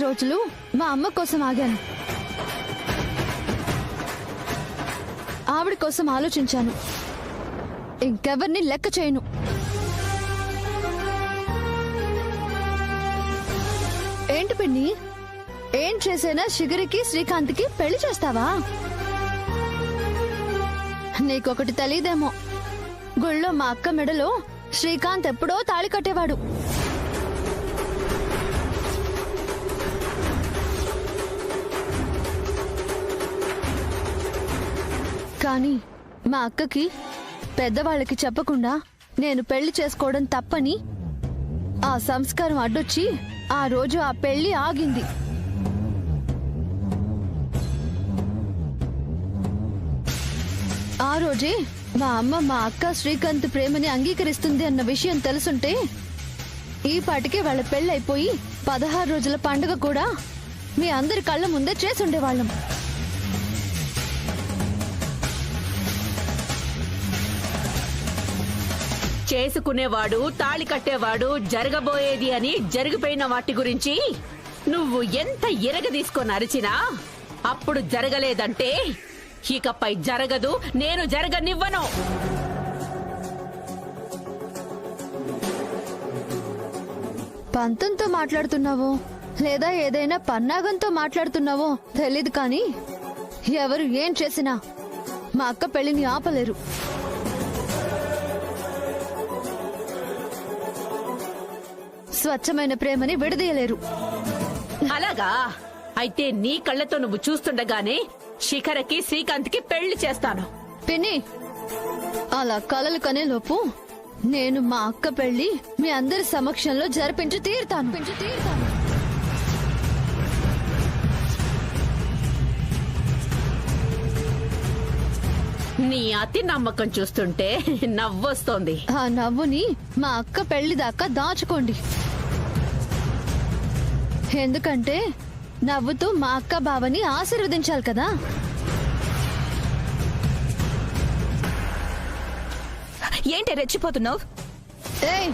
రోజులు మా అమ్మ కోసం ఆగాను. ఆవిడ కోసం ఆలోచించాను. ఇంకెవరిని లెక్క చేయను. ఏంటి పిన్ని, ఏం చేసేనా శిఖరికి శ్రీకాంత్కి పెళ్లి చేస్తావా? నీకొకటి తెలీదేమో, గుళ్ళో మా అక్క మెడలో శ్రీకాంత్ ఎప్పుడో తాళి కట్టేవాడు. కానీ మా అక్కకి పెద్దవాళ్ళకి చెప్పకుండా నేను పెళ్లి చేసుకోవడం తప్పని ఆ సంస్కారం అడ్డొచ్చి ఆ రోజు ఆ పెళ్లి ఆగింది. ఆ రోజే మా అమ్మ మా అక్క శ్రీకాంత్ ప్రేమని అంగీకరిస్తుంది అన్న విషయం తెలుసుంటే ఈ పాటికే వాళ్ళ పెళ్ళైపోయి 16 రోజుల పండుగ కూడా మీ అందరి కళ్ళ ముందే చేసుండేవాళ్ళం. చేసుకునేవాడు, తాళి కట్టేవాడు, జరగబోయేది అని జరిగిపోయిన వాటి గురించి నువ్వు ఎంత ఎరగదీసుకొని అరిచినా అప్పుడు జరగలేదంటే ఇకపై జరగదు, నేను జరగనివ్వను. పంతంతో మాట్లాడుతున్నావో లేదా ఏదైనా పన్నాగంతో మాట్లాడుతున్నావో తెలీదు, కానీ ఎవరు ఏం చేసినా మా అక్క పెళ్లిని ఆపలేరు. స్వచ్ఛమైన ప్రేమని విడదీయలేరు. అలాగా? అయితే నీ కళ్ళతో నువ్వు చూస్తుండగానే శిఖరకి శ్రీకాంత్కి పెళ్లి చేస్తాను. పిన్ని, అలా కలలు కనే లోపు నేను మా అక్క పెళ్లి మీ అందరి సమక్షంలో జరిపించి తీరుతాను. నీ అతి నమ్మకం చూస్తుంటే నవ్వొస్తోంది. ఆ నవ్వుని మా అక్క పెళ్లి దాకా దాచుకోండి. ఎందుకంటే నవ్వుతూ మా అక్క బావని ఆశీర్వదించాలి కదా. ఏంటి రెచ్చిపోతున్నావు? ఏయ్,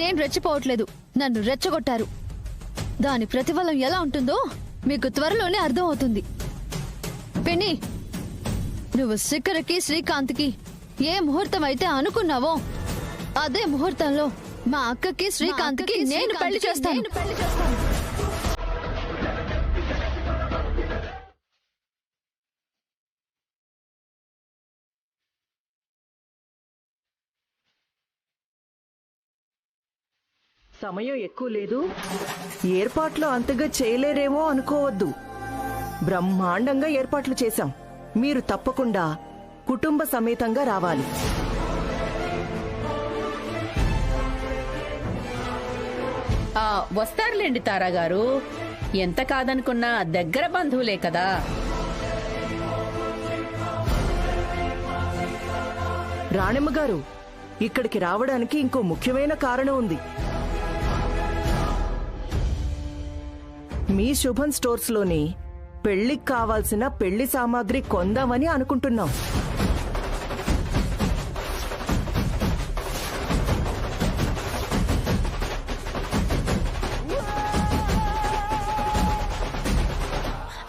నేను రెచ్చిపోవట్లేదు, నన్ను రెచ్చగొట్టారు. దాని ప్రతిఫలం ఎలా ఉంటుందో మీకు త్వరలోనే అర్థం అవుతుంది. పిన్ని, నువ్వు శిఖరకి శ్రీకాంత్కి ఏ ముహూర్తం అయితే అనుకున్నావో అదే ముహూర్తంలో మా అక్కకి శ్రీకాంత్కి నేను పెళ్లి చేస్తాను. సమయం ఎక్కువ లేదు, ఏర్పాట్లు అంతగా చేయలేరేమో అనుకోవద్దు. బ్రహ్మాండంగా ఏర్పాట్లు చేశాం. మీరు తప్పకుండా కుటుంబ సమేతంగా రావాలి. వస్తారులేండి తారా గారు, ఎంత కాదనుకున్నా దగ్గర బంధువులే కదా. రాణమ్మ గారు, ఇక్కడికి రావడానికి ఇంకో ముఖ్యమైన కారణం ఉంది. మీ శుభం స్టోర్స్ లోని పెళ్లికి కావాల్సిన పెళ్లి సామాగ్రి కొందామని అనుకుంటున్నాం.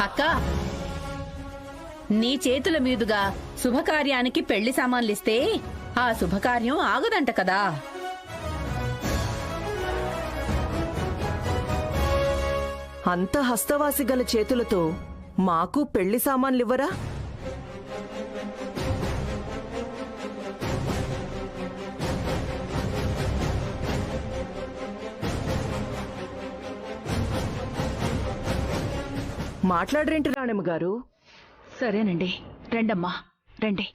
అక్క, నీ చేతుల మీదుగా శుభకార్యానికి పెళ్లి సామాన్లిస్తే ఆ శుభకార్యం ఆగదంట కదా. అంత హస్తవాసి గల చేతులతో మాకు పెళ్లి సామాన్లివ్వరా? మాట్లాడరేంటి రాణమ్మ గారు? సరేనండి, రండమ్మా రండి.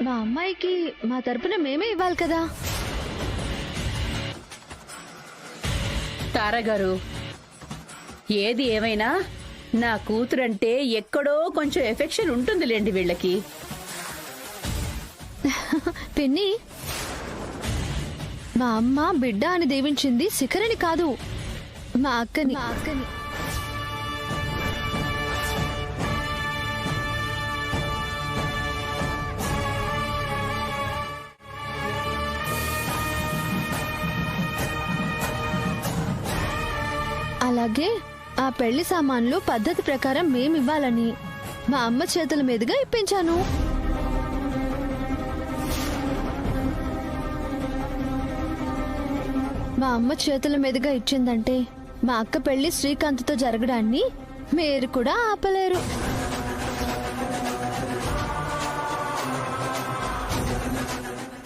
మా అమ్మాయికి మా తరపున మేమే ఇవ్వాలి కదా. తారా గారు, ఏది ఏమైనా నా కూతురంటే ఎక్కడో కొంచెం ఎఫెక్షన్ ఉంటుందిలేండి వీళ్ళకి. పిన్ని, మా అమ్మ బిడ్డ అని దీవించింది శిఖరని కాదు, మా అక్కని అలాగే ఆ పెళ్లి సామాన్లు పద్ధతి ప్రకారం మేమివ్వాలని మా అమ్మ చేతుల మీదుగా ఇప్పించాను. మా అమ్మ చేతుల మీదుగా ఇచ్చిందంటే మా అక్క పెళ్లి శ్రీకాంత్తో జరగడాన్ని మీరు కూడా ఆపలేరు.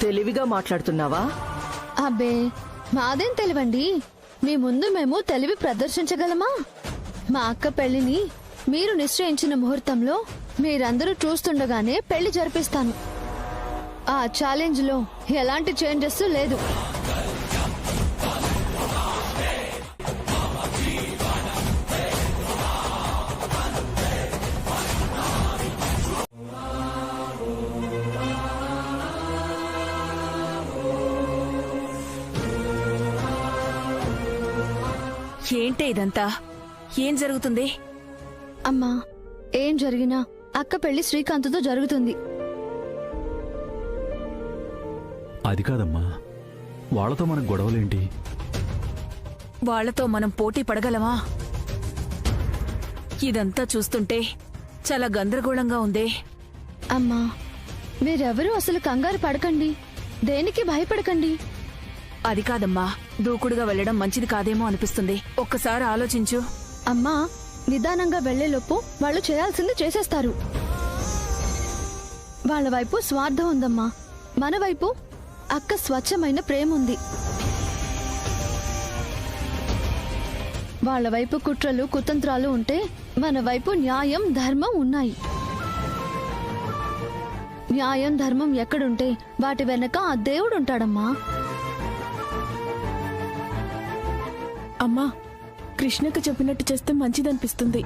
తెలివిగా మాట్లాడుతున్నావా? అబ్బే, మాదేం తెలివండి. మీ ముందు మేము తెలివి ప్రదర్శించగలమా? మా అక్క పెళ్లిని మీరు నిశ్చయించిన ముహూర్తంలో మీరందరూ చూస్తుండగానే పెళ్లి జరిపిస్తాను. ఆ ఛాలెంజ్ లో ఎలాంటి చేంజెస్ లేదు. ఏంటే ఇదంతా? ఏం జరుగుతుంది? అమ్మా, ఏం జరిగినా అక్క పెళ్లి శ్రీకాంత్తో జరుగుతుంది. అది కాదమ్మా, వాళ్ళతో మనకు గొడవలేంటి? వాళ్లతో మనం పోటీ పడగలమా? ఇదంతా చూస్తుంటే చాలా గందరగోళంగా ఉందే. అమ్మా, మీరెవరూ అసలు కంగారు పడకండి, దేనికి భయపడకండి. అది కాదమ్మా, దూకుడుగా వెళ్లడం మంచిది కాదేమో అనిపిస్తుంది. ఒక్కసారి ఆలోచించు. అమ్మా, నిదానంగా వెళ్లేలోపు వాళ్ళు చేయాల్సింది చేసేస్తారు. వాళ్ళ వైపు స్వార్థం ఉందమ్మా, మన వైపు అక్క స్వచ్ఛమైన ప్రేమ ఉంది. వాళ్ళ వైపు కుట్రలు కుతంత్రాలు ఉంటే మన వైపు న్యాయం ధర్మం ఉన్నాయి. న్యాయం ధర్మం ఎక్కడుంటే వాటి వెనక ఆ దేవుడు ఉంటాడమ్మా. అమ్మా, కృష్ణకు చెప్పినట్టు చేస్తే మంచిదనిపిస్తుంది.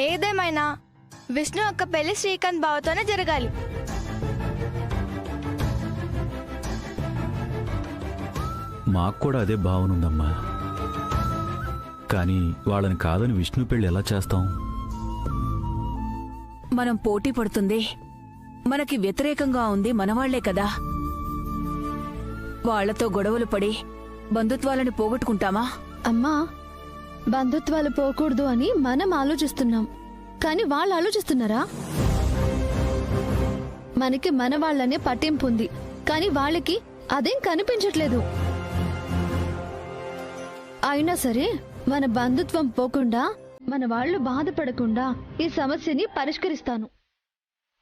ఏదేమైనా విష్ణు యొక్క పెళ్లి శ్రీకాంత్ బావతోనే జరగాలి. మాకు కూడా అదే భావన ఉందమ్మా. కానీ వాళ్ళని కాదని విష్ణు పెళ్లి ఎలా చేస్తాం? మనం పోటీ పడుతుంది మనకి వ్యతిరేకంగా ఉంది మనవాళ్లే కదా. వాళ్లతో గొడవలు పడి బంధుత్వాలని పోగొట్టుకుంటామా? అమ్మా, బంధుత్వాలు పోకూడదు అని మనం ఆలోచిస్తున్నాం, కానీ వాళ్ళు ఆలోచిస్తున్నారా? మనకి మన వాళ్ళనే పట్టింపు ఉంది, కానీ వాళ్ళకి అదేం కనిపించట్లేదు. అయినా సరే మన బంధుత్వం పోకుండా, మన వాళ్ళు బాధపడకుండా ఈ సమస్యని పరిష్కరిస్తాను.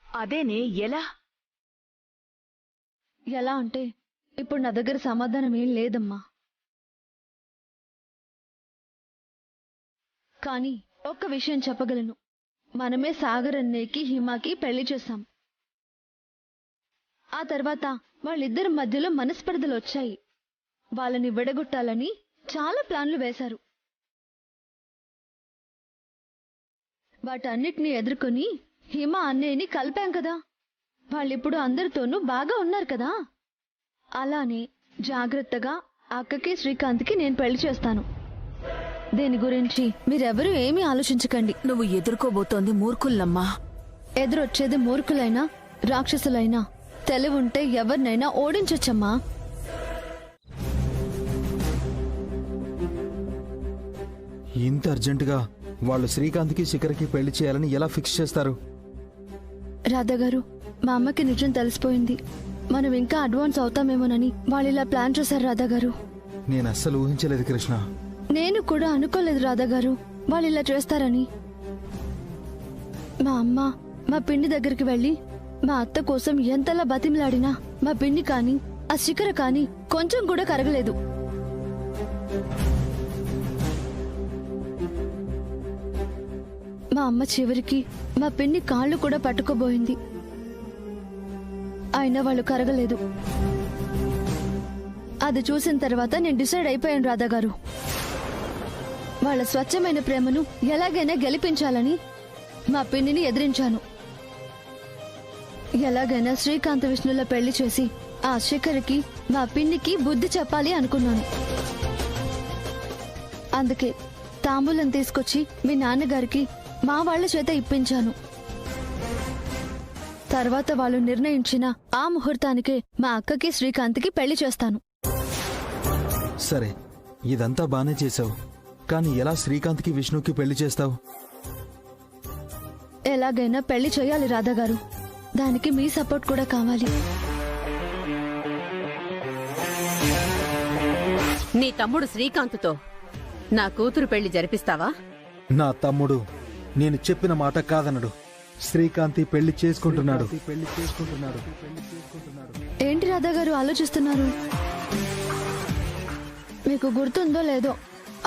అదేనే, ఎలా? ఎలా అంటే, ఇప్పుడు నా దగ్గర సమాధానం ఏం లేదమ్మా. కానీ ఒక్క విషయం చెప్పగలను, మనమే సాగర్ అన్నయ్యకి హిమాకి పెళ్లి చేశాం. ఆ తర్వాత వాళ్ళిద్దరి మధ్యలో మనస్పర్ధలు వచ్చాయి. వాళ్ళని విడగొట్టాలని చాలా ప్లాన్లు వేశారు. వాటన్నిటిని ఎదుర్కొని హిమ అన్నయ్యని కలిపాం కదా. వాళ్ళిప్పుడు అందరితోనూ బాగా ఉన్నారు కదా. అలానే జాగ్రత్తగా అక్కకి శ్రీకాంత్కి నేను పెళ్లి చేస్తాను. దీని గురించి మీరెవరూ ఏమీ ఆలోచించకండి. నువ్వు ఎదుర్కోబోతోంది మూర్ఖుల్లమ్మా. ఎదురొచ్చేది మూర్ఖులైనా రాక్షసులైనా తెలివుంటే ఎవరినైనా ఓడించొచ్చమ్మా. ఇంత అర్జెంటుగా వాళ్ళు శ్రీకాంత్కి శిఖర్కి పెళ్లి చేయాలని ఎలా ఫిక్స్ చేస్తారు? రాధాగారు, మా అమ్మకి నిజం తెలిసిపోయింది. మనం ఇంకా అడ్వాన్స్ అవుతామేమోనని వాళ్ళు ఇలా ప్లాన్ చేశారు రాధాగారు. నేను అస్సలు ఊహించలేదు కృష్ణ. నేను కూడా అనుకోలేదు రాధాగారు వాళ్ళు ఇలా చేస్తారని. మా అమ్మ మా పిన్ని దగ్గరికి వెళ్ళి మా అత్త కోసం ఎంతలా బతిమిలాడినా మా పిన్ని కాని ఆ శిఖర కాని కొంచెం కూడా కరగలేదు. మా అమ్మ చివరికి మా పిన్ని కాళ్ళు కూడా పట్టుకోబోయింది. అయినా వాళ్ళు కరగలేదు. అది చూసిన తర్వాత నేను డిసైడ్ అయిపోయాను రాధాగారు. వాళ్ళ స్వచ్ఛమైన ప్రేమను ఎలాగైనా గెలిపించాలని మా పిన్నిని ఎదిరించాను. ఎలాగైనా శ్రీకాంత్ విష్ణుల పెళ్లి చేసి ఆ శిఖర్కి మా పిన్నికి బుద్ధి చెప్పాలి అనుకున్నాను. అందుకే తాంబూలం తీసుకొచ్చి మీ నాన్నగారికి మా వాళ్ళ చేత ఇప్పించాను. తర్వాత వాళ్ళు నిర్ణయించిన ఆ ముహూర్తానికే మా అక్కకి శ్రీకాంత్కి పెళ్లి చేస్తాను. సరే, ఇదంతా బానే చేసావు, కానీ ఎలా శ్రీకాంత్కి విష్ణుకి పెళ్లి చేస్తావు? ఎలాగైనా పెళ్లి చేయాలి రాధాగారు. దానికి మీ సపోర్ట్ కూడా కావాలి. నీ తమ్ముడు శ్రీకాంత్తో నా కూతురు పెళ్లి జరిపిస్తావా? నా తమ్ముడు నేను చెప్పిన మాట కాదనడు. శ్రీకాంత్ పెళ్లి చేసుకుంటున్నాడు. ఏంటి రాధాగారు ఆలోచిస్తున్నారు? మీకు గుర్తుందో లేదో,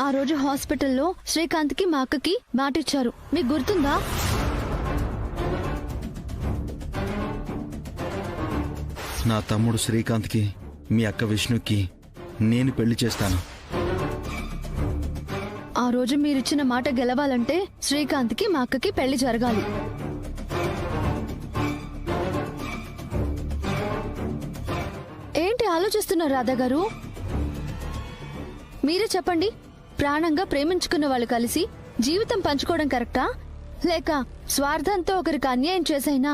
ఆ రోజు హాస్పిటల్లో శ్రీకాంత్కి మా అక్కకి మాటిచ్చారు. మీకు గుర్తుందా? నా తమ్ముడు శ్రీకాంత్కి మీ అక్క విష్ణుకి నేను పెళ్లి చేస్తాను. ఆ రోజు మీరిచ్చిన మాట గెలవాలంటే శ్రీకాంత్కి మా అక్కకి పెళ్లి జరగాలి. ఏంటి ఆలోచిస్తున్నారు రాధాగారు? మీరే చెప్పండి. ప్రాణంగా ప్రేమించుకున్న వాళ్ళు కలిసి జీవితం పంచుకోవడం కరెక్టా, లేక స్వార్థంతో ఒకరికి అన్యాయం చేసైనా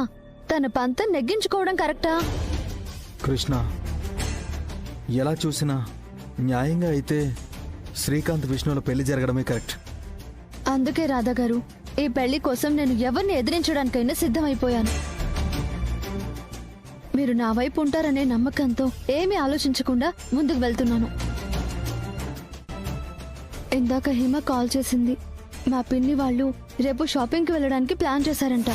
తన పంతం నెగ్గించుకోవడం కరెక్టా? కృష్ణ, ఎలా చూసినా న్యాయంగా అయితే శ్రీకాంత్ విష్ణువుల పెళ్లి జరగడమే కరెక్ట్. అందుకే రాధాగారు, ఈ పెళ్లి కోసం నేను ఎవరిని ఎదిరించడానికైనా సిద్ధమైపోయాను. మీరు నా వైపు ఉంటారనే నమ్మకంతో ఏమీ ఆలోచించకుండా ముందుకు వెళ్తున్నాను. ఇందాక హిమ కాల్ చేసింది. మా పిన్ని వాళ్ళు రేపు షాపింగ్కి వెళ్ళడానికి ప్లాన్ చేశారంట.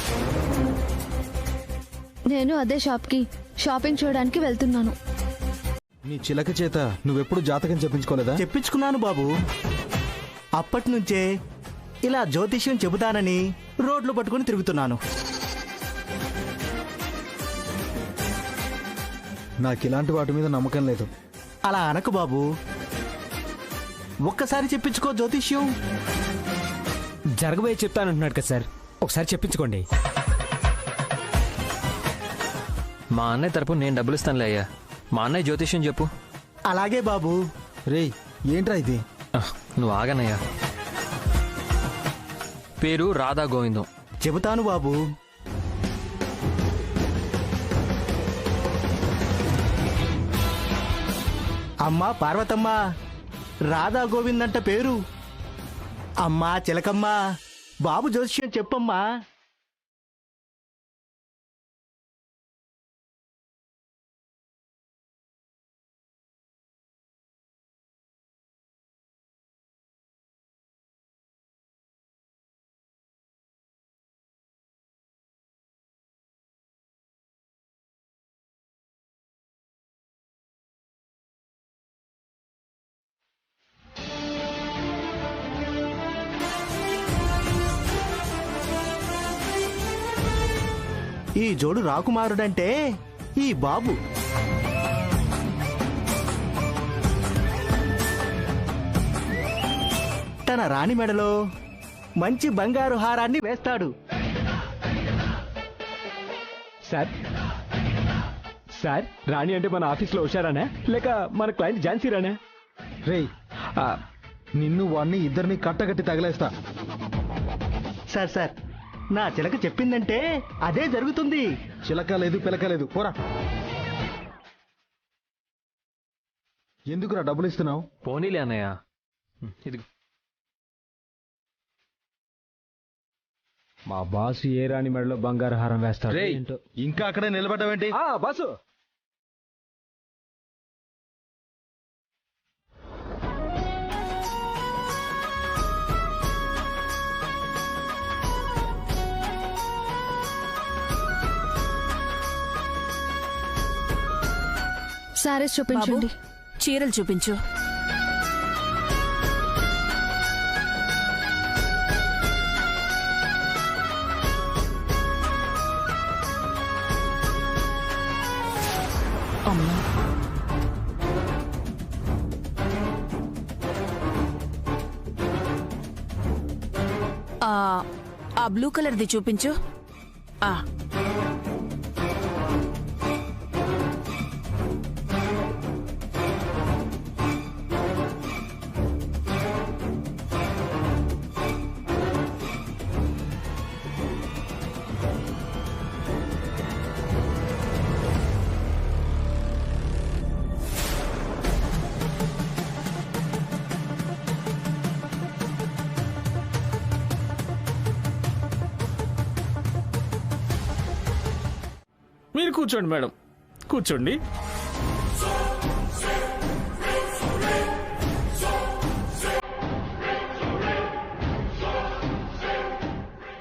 నేను అదే షాప్కి షాపింగ్ చేయడానికి వెళ్తున్నాను. నీ చిలక చేత నువ్వెప్పుడు జాతకం చెప్పించుకోలేదా? చెప్పించుకున్నాను బాబు. అప్పటి నుంచే ఇలా జ్యోతిష్యం చెబుతానని రోడ్లు పట్టుకుని తిరుగుతున్నాను. నాకు ఇలాంటి వాటి మీద నమ్మకం లేదు. అలా అనకు బాబు. ఒక్కసారి చెప్పించుకో జ్యోతిష్యం. జరగబోయే చెప్తానంటున్నాడు కదా సార్, ఒకసారి చెప్పించుకోండి. మా అన్నయ్య తరపు నేను డబ్బులు ఇస్తానులే అయ్యా. మా అన్నయ్య జ్యోతిష్యం చెప్పు. అలాగే బాబు. రేయ్, ఏంట్రా ఇది? నువ్వు ఆగనయ్యా. పేరు రాధా గోవిందం. చెబుతాను బాబు. అమ్మా పార్వతమ్మ, రాధా గోవింద్ అంట పేరు. అమ్మా చిలకమ్మ, బాబు జ్యోతిష్యం చెప్పమ్మా. ఈ జోడు రాకుమారుడంటే ఈ బాబు. తన రాణి మెడలో మంచి బంగారు హారాన్ని వేస్తాడు. సార్ సార్, రాణి అంటే మన ఆఫీస్లో హుషారానా లేక మన క్లయింట్ ఝాన్సీరానా? రేయ్, నిన్ను వాణ్ణి ఇద్దరిని కట్టగట్టి తగలేస్తా. సార్ సార్, నా చిలక చెప్పిందంటే అదే జరుగుతుంది. చిలక లేదు, పిలక లేదు, పోరా. ఎందుకురా డబ్బులు ఇస్తున్నావు? పోనీలే అన్నయ్య. ఇదిగో. మా బాసు ఏ రాణి మెడలో బంగారు హారం వేస్తాడు? రేయ్, ఇంకా అక్కడే నిలబడ్డావేంటి? బాసు, సారీస్ చూపించండి. చీరలు చూపించు. అమ్మా, ఆ బ్లూ కలర్ది చూపించు. మీరు కూర్చోండి మేడం, కూర్చోండి.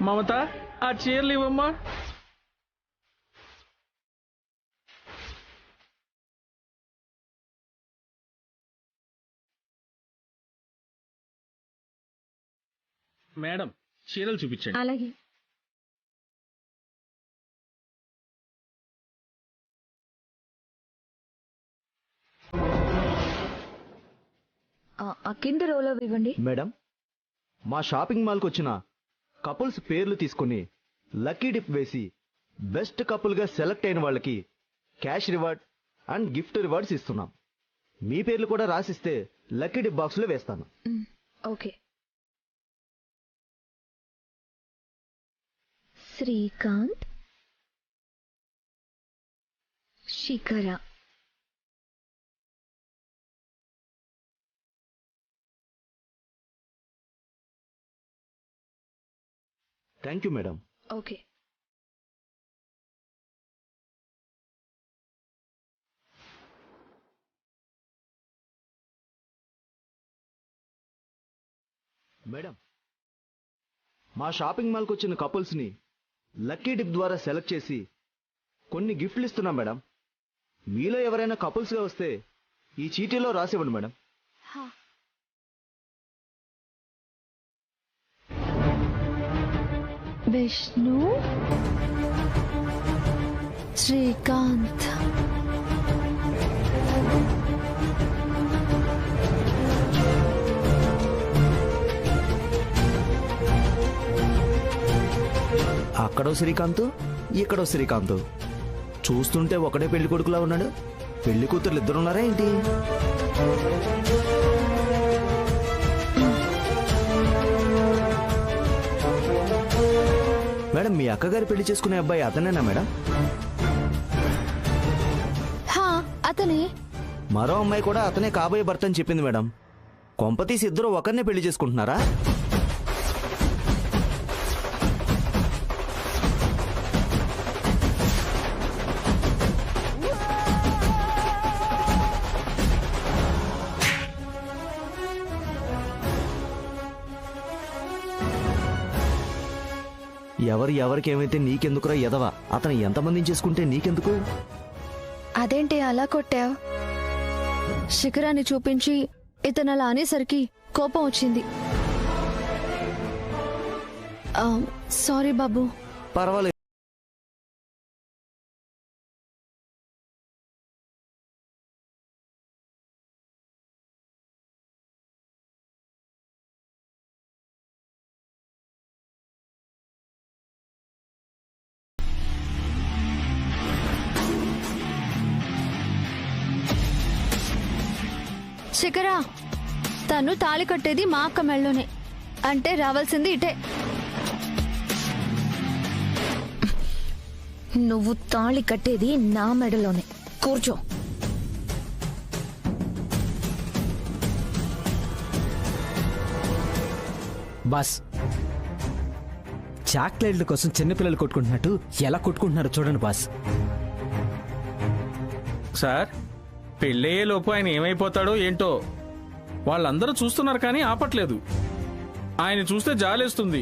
మమత, ఆ చీరలు ఇవ్వమ్మా. మేడం, చీరలు చూపించండి. అలాగే. కింద రోలో ఇవ్వండి. మేడం, మా షాపింగ్ మాల్కి వచ్చిన కపుల్స్ పేర్లు తీసుకుని లక్కీ డిప్ వేసి బెస్ట్ కపుల్గా సెలెక్ట్ అయిన వాళ్ళకి cash reward and gift rewards ఇస్తున్నాం. మీ పేర్లు కూడా రాసిస్తే లక్కీ డిప్ బాక్స్లో వేస్తాను. ఓకే. శ్రీకాంత్, శిఖర. Thank you madam. Okay. Madam, మా షాపింగ్ మాల్కి వచ్చిన కపుల్స్ని లక్కీ డిప్ ద్వారా సెలెక్ట్ చేసి కొన్ని గిఫ్ట్లు ఇస్తున్నాం మేడం. మీలో ఎవరైనా కపుల్స్గా వస్తే ఈ చీటీలో రాసివ్వండి మేడం. విష్ణు, శ్రీకాంత్. అక్కడో శ్రీకాంత్, ఇక్కడో శ్రీకాంత్. చూస్తుంటే ఒకడే పెళ్లి కొడుకులా ఉన్నాడు. పెళ్లి కూతుర్లు ఇద్దరున్నారా ఏంటి? మేడం, మీ అక్కగారి పెళ్లి చేసుకునే అబ్బాయి అతనేనా మేడం? అతనే. మరో అమ్మాయి కూడా అతనే కాబోయే భర్త అని చెప్పింది మేడం. కొంపతీసి ఇద్దరు ఒకరినే పెళ్లి చేసుకుంటున్నారా? ఎవరికేమైతే నీకెందుకురా ఎదవా? అతను ఎంతమందిని చేసుకుంటే నీకెందుకు? అదేంటి అలా కొట్టావు? శిఖరాన్ని చూపించి ఇతను అలా అనేసరికి కోపం వచ్చింది. సారీ బాబు. పర్వాలేదు. శిఖరా, తను తాళి కట్టేది మా అక్క మెళ్ళలోనే. అంటే రావాల్సింది ఇటే. నువ్వు తాళి కట్టేది నా మెడలోనే. కూర్చో. బాస్, చాక్లెట్ల కోసం చిన్నపిల్లలు కొట్టుకుంటున్నట్టు ఎలా కొట్టుకుంటున్నారో చూడండి బాస్. సార్, పెళ్ళయ్యే లోపు ఆయన ఏమైపోతాడో ఏంటో వాళ్ళందరూ చూస్తున్నారు కానీ ఆపట్లేదు. ఆయన చూస్తే జాలేస్తుంది.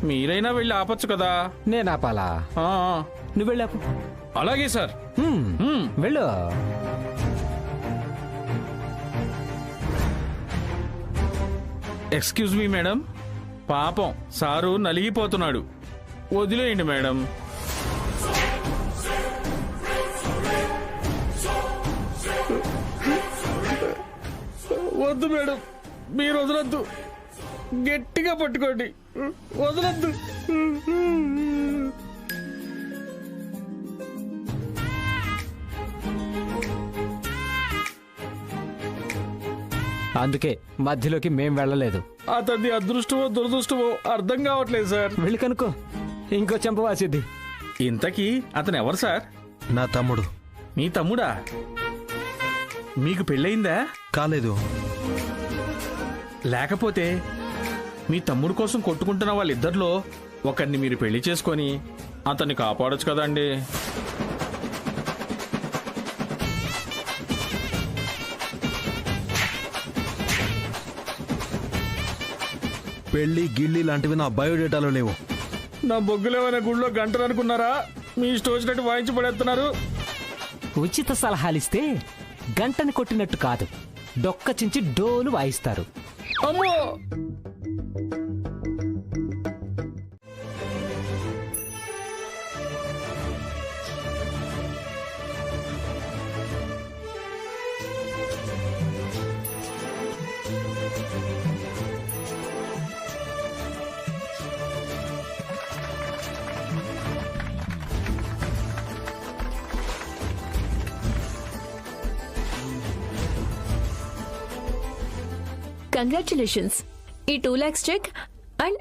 మీరైనా వెళ్ళి ఆపచ్చు కదా. నేను ఆపాలా? నువ్వు వెళ్ళాపు. అలాగే సార్. వెళ్ళు. ఎక్స్క్యూజ్ మీ మేడం, పాపం సారు నలిగిపోతున్నాడు. వదిలేయండి మేడం. వద్దు మేడం, మీరు వదలొద్దు. గట్టిగా పట్టుకోండి, వదలొద్దు. అందుకే మధ్యలోకి మేం వెళ్ళలేదు. అతన్ని అదృష్టమో దురదృష్టమో అర్థం కావట్లేదు సార్. వెళ్ళి కనుక్కో, ఇంకో చెంప వాసిద్ది. ఇంతకీ అతను ఎవరు సార్? నా తమ్ముడు. మీ తమ్ముడా? మీకు పెళ్ళయిందా? కాలేదు. లేకపోతే మీ తమ్ముడు కోసం కొట్టుకుంటున్న వాళ్ళిద్దరిలో ఒకరిని మీరు పెళ్లి చేసుకొని అతన్ని కాపాడొచ్చు కదండి. పెళ్లి గిళ్ళి లాంటివి నా బయోడేటాలో లేవు. నా బొగ్గులేమైనా గుళ్ళో గంటలు అనుకున్నారా? మీ ఇష్టం వచ్చినట్టు వాయించి పడేస్తున్నారు. ఉచిత సలహాలిస్తే గంటని కొట్టినట్టు కాదు, డొక్క చించి డోలు వాయిస్తారు. అమ్మో! కంగ్రాచులేషన్స్. ఈ 2 lakhs cheque and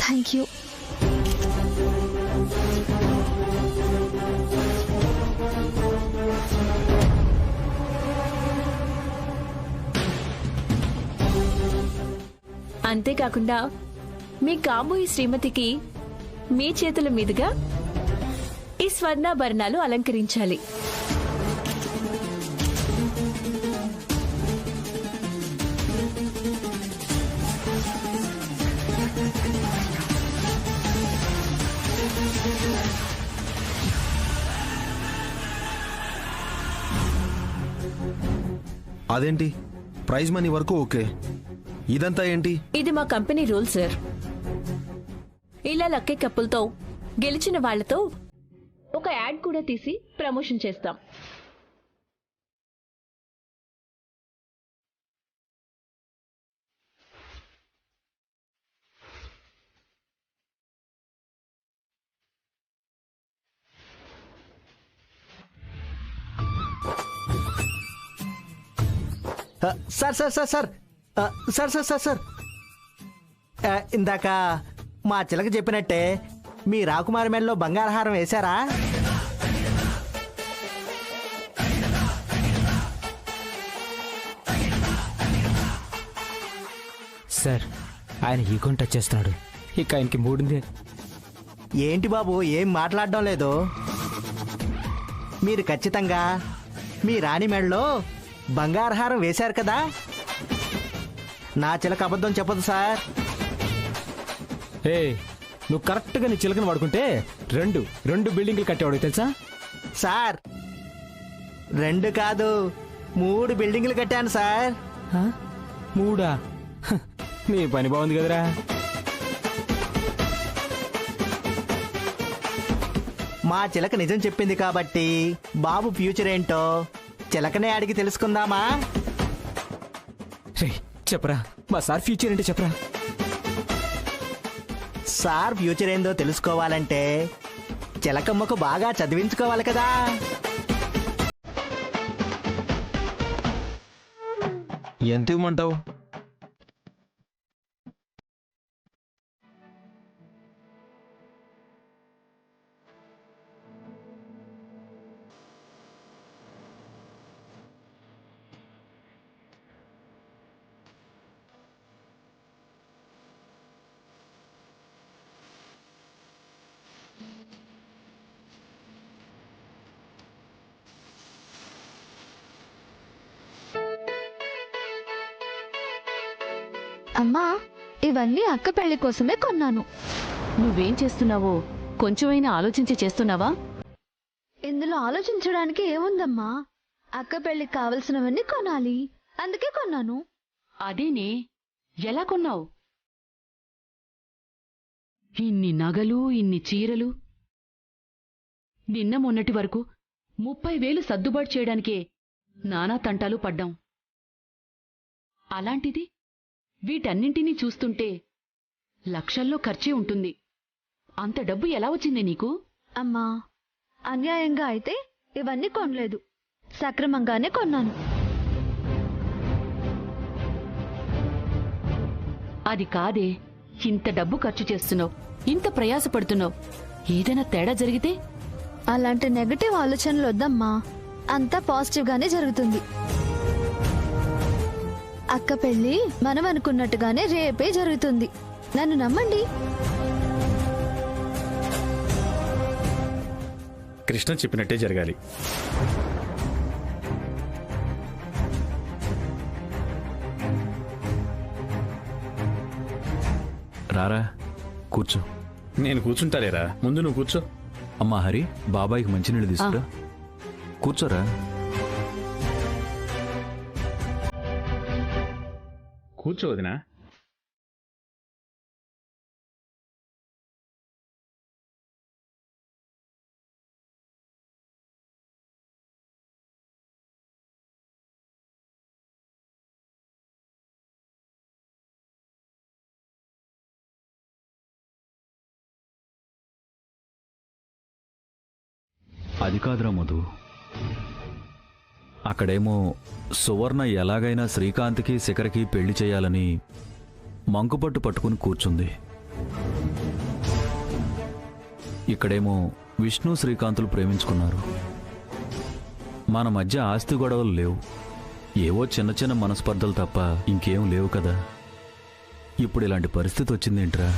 thank you. అంతేకాకుండా మీ కాబోయే శ్రీమతికి మీ చేతుల మీదుగా ఈ స్వర్ణాభరణాలు అలంకరించాలి. అదేంటి, ప్రైజ్ మనీ వరకు ఓకే, ఇదంతా ఏంటి? ఇది మా కంపెనీ రూల్ సార్. ఇలా లక్కీ కప్పులతో గెలిచిన వాళ్లతో ఒక యాడ్ కూడా తీసి ప్రమోషన్ చేస్తాం. Sir sir sir sir sir sir sir sir ఇందాక మా చిలక చెప్పినట్టే మీ రాకుమారి మెడలో బంగారహారం వేశారా? సార్, ఆయన ఈగోని టచ్ చేస్తున్నాడు. ఇక ఆయనకి మూడింది. ఏంటి బాబు, ఏం మాట్లాడడం లేదు? మీరు ఖచ్చితంగా మీ రాణి మెడలో బంగారహారం వేశారు కదా? నా చిలక అబద్ధం చెప్పదు సార్. ఏ, నువ్వు కరెక్ట్గా నీ చిలకను వాడుకుంటే రెండు బిల్డింగ్లు కట్టేవాడు తెలుసా? సార్, 2 కాదు 3 బిల్డింగ్లు కట్టాను సార్. 3? నీ పని బాగుంది కదరా. మా చిలక నిజం చెప్పింది కాబట్టి బాబు ఫ్యూచర్ ఏంటో చిలకనే అడిగి తెలుసుకుందామా? రే చెప్పరా, మా సార్ ఫ్యూచర్ ఏంటో చెప్పరా. సార్ ఫ్యూచర్ ఏందో తెలుసుకోవాలంటే చిలకమ్మకు బాగా చదివించుకోవాలి కదా. ఎంత ఇవ్వమంటావు? అమ్మా, ఇవన్నీ అక్క పెళ్లి కోసమే కొన్నాను. నువ్వేం చేస్తున్నావో కొంచెమైనా ఆలోచించి చేస్తున్నావా? ఇందులో ఆలోచించడానికి ఏముందమ్మా? అక్క పెళ్లికి కావలసినవన్నీ కొనాలి, అందుకే కొన్నాను. అదేనే, ఎలా కొన్నావు? ఇన్ని నగలు, ఇన్ని చీరలు. నిన్న మొన్నటి వరకు 30,000 సర్దుబాటు చేయడానికే నానా తంటాలు పడ్డాం. అలాంటిది వీటన్నింటినీ చూస్తుంటే లక్షల్లో ఖర్చే ఉంటుంది. అంత డబ్బు ఎలా వచ్చింది నీకు? అమ్మా, అన్యాయంగా అయితే ఇవన్నీ కొనలేదు, సక్రమంగానే కొన్నాను. అది కాదే, ఇంత డబ్బు ఖర్చు చేస్తున్నావు, ఇంత ప్రయాసపడుతున్నావు, ఏదైనా తేడా జరిగితే? అలాంటి నెగటివ్ ఆలోచనలు వద్దమ్మా, అంతా పాజిటివ్ గానే జరుగుతుంది. అక్క పెళ్లి మనం అనుకున్నట్టుగానే రేపే జరుగుతుంది. నన్ను నమ్మండి. కృష్ణ చెప్పినట్టే జరగాలి. రారా కూర్చో. నేను కూర్చుంటాలేరా, ముందు నువ్వు కూర్చో. అమ్మా హరి, బాబాయికి మంచినీళ్ళు తీసుకురా. కూర్చోరా. కూర్చో వదినా. అది కాదురా మధు, అక్కడేమో సువర్ణ ఎలాగైనా శ్రీకాంత్కి శిఖర్కి పెళ్లి చేయాలని మంకుపట్టు పట్టుకుని కూర్చుంది. ఇక్కడేమో విష్ణు శ్రీకాంతులు ప్రేమించుకున్నారు. మన మధ్య ఆస్తి గొడవలు లేవు, ఏవో చిన్న చిన్న మనస్పర్ధలు తప్ప ఇంకేం లేవు కదా. ఇప్పుడు ఇలాంటి పరిస్థితి వచ్చిందేంట్రా?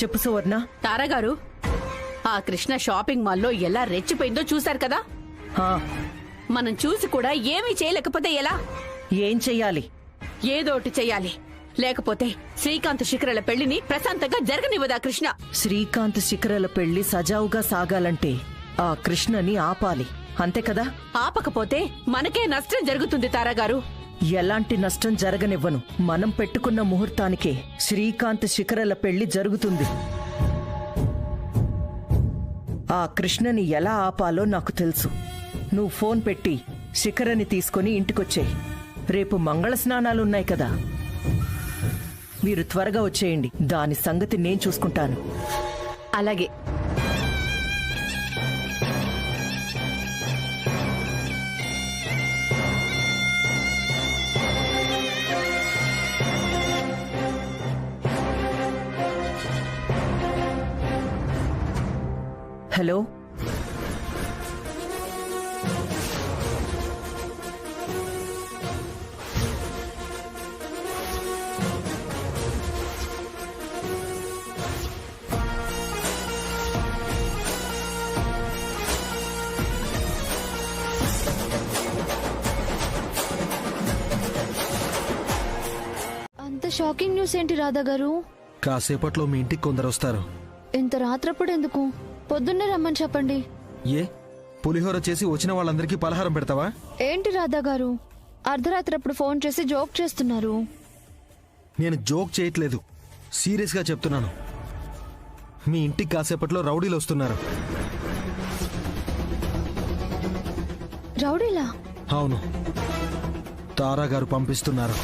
చెప్పు సువర్ణ. తారాగారు, ఆ కృష్ణ షాపింగ్ మాల్లో ఎలా రెచ్చిపోయిందో చూశారు కదా. మనం చూసి కూడా ఏమీ చేయలేకపోతే ఎలా? ఏం చెయ్యాలి? ఏదోటి చెయ్యాలి, లేకపోతే శ్రీకాంత్ శిఖరల పెళ్లిని ప్రశాంతంగా జరగనివ్వదా కృష్ణ. శ్రీకాంత్ శిఖరల పెళ్లి సజావుగా సాగాలంటే ఆ కృష్ణని ఆపాలి, అంతే కదా? ఆపకపోతే మనకే నష్టం జరుగుతుంది తారాగారు. ఎలాంటి నష్టం జరగనివ్వను. మనం పెట్టుకున్న ముహూర్తానికే శ్రీకాంత్ శిఖరల పెళ్లి జరుగుతుంది. ఆ కృష్ణని ఎలా ఆపాలో నాకు తెలుసు. నువ్వు ఫోన్ పెట్టి శిఖరని తీసుకుని ఇంటికొచ్చేయి. రేపు మంగళ స్నానాలున్నాయి కదా, మీరు త్వరగా వచ్చేయండి. దాని సంగతి నేను చూసుకుంటాను. అలాగే. హలో, అంత షాకింగ్ న్యూస్ ఏంటి రాధా గారు? కాసేపట్లో మీ ఇంటికి కొందరు వస్తారు. ఇంత రాత్రప్పుడు ఎందుకు? పొద్దున్నే రమ్మని చెప్పండి. ఏ పులిహోర చేసి వచ్చిన వాళ్ళందరికీ పలహారం పెడతావా? ఏంటి రాధా గారు, అర్ధరాత్రప్పుడు ఫోన్ చేసి జోక్ చేస్తున్నారు? నేను జోక్ చేయట్లేదు, సీరియస్గా చెప్తున్నాను. మీ ఇంటికి కాసేపట్లో రౌడీలు వస్తున్నారు. రౌడీలా? అవును, తారా గారు పంపిస్తున్నారు.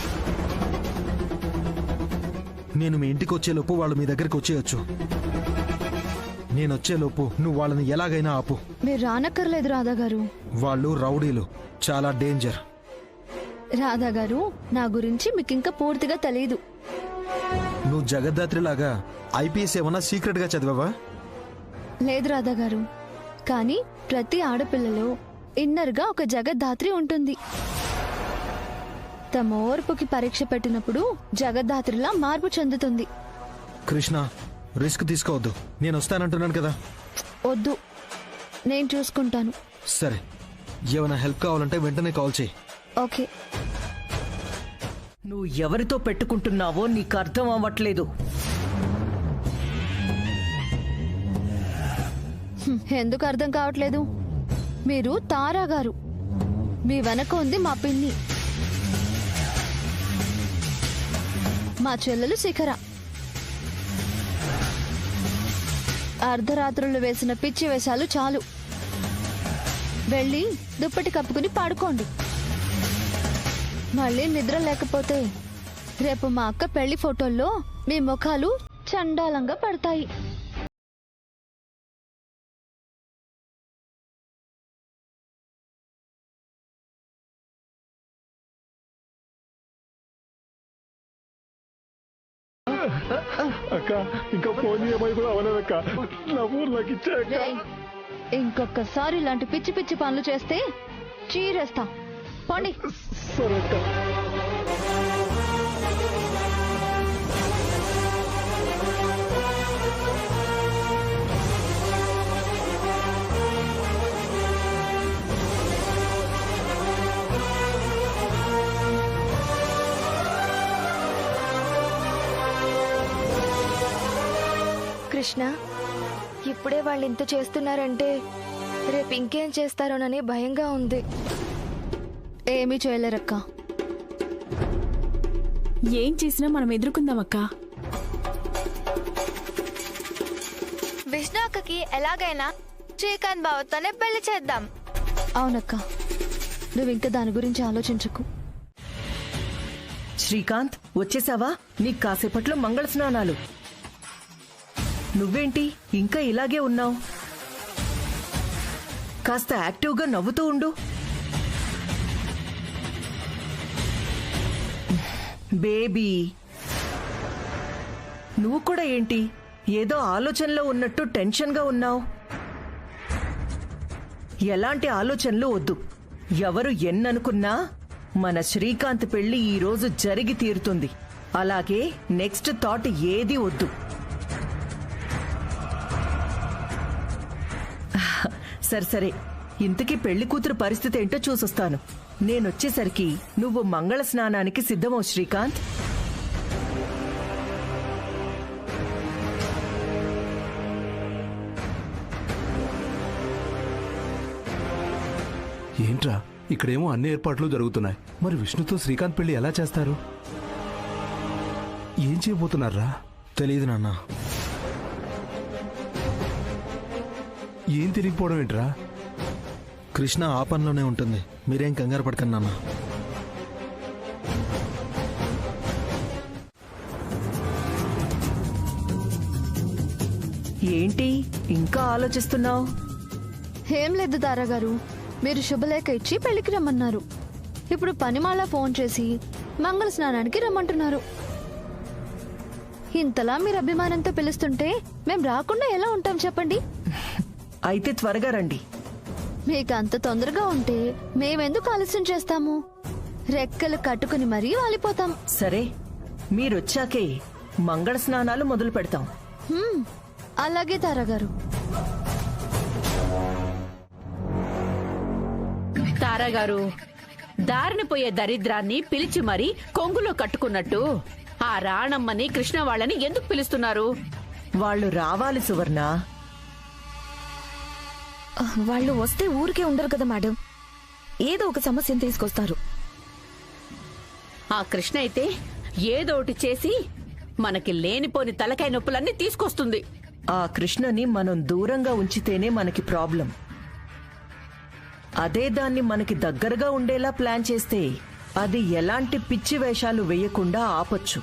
నేను మీ ఇంటికి వచ్చేలోపు వాళ్ళు మీ దగ్గరికి వచ్చేయచ్చు. నేనొచ్చేలోపు నువ్వు వాళ్ళని ఎలాగైనా ఆపు. మీరు రానక్కర్లేదు రాధా గారు. వాళ్ళు రౌడీలు, చాలా డేంజర్. రాధా గారు, నా గురించి మీకు ఇంకా పూర్తిగా తెలీదు. నువ్వు జగద్ధాత్రిలాగా ఐపీఎస్ ఏమన్నా సీక్రెట్ గా చదివావా? లేదు రాధా గారు, కానీ ప్రతి ఆడపిల్లలో ఇన్నర్ గా ఒక జగద్ధాత్రి ఉంటుంది. తమ ఓర్పుకి పరీక్ష పెట్టినప్పుడు జగద్ధాత్రిలా మార్పు చెందుతుంది. కృష్ణ, రిస్క్ తీసుకోవద్దు. నేను వస్తానంటున్నాను కదా. వద్దు, నేను చూసుకుంటాను. సరే, ఏమైనా హెల్ప్ కావాలంటే వెంటనే కాల్ చేయి. ఓకే. నువ్వు ఎవరితో పెట్టుకుంటున్నావో నీకు అర్థం అవ్వట్లేదు. ఎందుకు అర్థం కావట్లేదు? మీరు తారా గారు, మీ వెనక ఉంది మా పిన్ని, మా చెల్లెలు శిఖర. అర్ధరాత్రులు వేసిన పిచ్చి వేషాలు చాలు. వెళ్ళి దుప్పటి కప్పుకుని పడుకోండి. మళ్ళీ నిద్ర లేకపోతే రేపు మా అక్క పెళ్లి ఫోటోల్లో మీ ముఖాలు చండాలంగా పడతాయి. అక్క ఇంకా ఫోన్ ఏమై కూడా అవ్వలేదక్క. నా ఫోన్ నాకు ఇచ్చాక ఇంకొకసారి ఇలాంటి పిచ్చి పిచ్చి పనులు చేస్తే చీరేస్తా. పోండి. సరే అక్క. కృష్ణ, ఇప్పుడే వాళ్ళు ఇంత చేస్తున్నారంటే రేపు ఇంకేం చేస్తారోనని భయంగా ఉంది. ఏమీ చేయలేరక్క. ఏం చేసినా మనం ఎదుర్కొందామక్క. విష్ణు అక్కకి ఎలాగైనా శ్రీకాంత్ బావతోనే పెళ్లి చేద్దాం. అవునక్క, నువ్వు ఇంకా దాని గురించి ఆలోచించకు. శ్రీకాంత్, వచ్చేసావా? నీకు కాసేపట్లో మంగళ స్నానాలు. నువ్వేంటి ఇంకా ఇలాగే ఉన్నావు? కాస్త యాక్టివ్గా నవ్వుతూ ఉండు. బేబీ, నువ్వు కూడా ఏంటి ఏదో ఆలోచనలో ఉన్నట్టు టెన్షన్గా ఉన్నావు? ఎలాంటి ఆలోచనలు వద్దు. ఎవరు ఎన్ననుకున్నా మన శ్రీకాంత్ పెళ్లి ఈ రోజు జరిగి తీరుతుంది. అలాగే నెక్స్ట్ థాట్ ఏది వద్దు. సరే, ఇంతకీ పెళ్లి కూతురు పరిస్థితి ఏంటో చూసొస్తాను. నేనొచ్చేసరికి నువ్వు మంగళ స్నానానికి సిద్ధమవు శ్రీకాంత్. ఏంట్రా, ఇక్కడేమో అన్ని ఏర్పాట్లు జరుగుతున్నాయి. మరి విష్ణుతో శ్రీకాంత్ పెళ్లి ఎలా చేస్తారు? ఏం చేయబోతున్నారా? తెలియదు నాన్న. ఏం తెలియకపోవడం ఏంట్రా? కృష్ణ ఆ పనిలోనే ఉంటుంది. మీరేం కంగారు పడకండి నాన్న. ఏంటి ఇంకా ఆలోచిస్తున్నావు? ఏం లేదు తారాగారు, మీరు శుభలేఖ ఇచ్చి పెళ్లికి రమ్మన్నారు. ఇప్పుడు పనిమాల ఫోన్ చేసి మంగళ స్నానానికి రమ్మంటున్నారు. ఇంతలా మీరు అభిమానంతో పిలుస్తుంటే మేం రాకుండా ఎలా ఉంటాం చెప్పండి? అయితే త్వరగా రండి. మీకు అంత తొందరగా ఉంటే మేమెందుకు ఆలస్యం చేస్తాము? రెక్కలు కట్టుకుని మరీ వాలిపోతాం. సరే, మీరొచ్చాకే మంగళ స్నానాలు మొదలు పెడతాం. అలాగే తారాగారు. తారాగారు, దారిని పోయే దరిద్రాన్ని పిలిచి మరీ కొంగులో కట్టుకున్నట్టు ఆ రాణమ్మని కృష్ణ వాళ్ళని ఎందుకు పిలుస్తున్నారు? వాళ్ళు రావాలి సువర్ణ. వాళ్ళు వస్తే ఊరికే ఉండరు కదా మేడం, ఏదో ఒక సమస్యను తీసుకొస్తారు. ఆ కృష్ణ అయితే ఏదోటి చేసి మనకి లేనిపోని తలకాయ నొప్పులన్నీ తీసుకొస్తుంది. ఆ కృష్ణని మనం దూరంగా ఉంచితేనే మనకి ప్రాబ్లం. అదే దాన్ని మనకి దగ్గరగా ఉండేలా ప్లాన్ చేస్తే అది ఎలాంటి పిచ్చి వేషాలు వేయకుండా ఆపొచ్చు.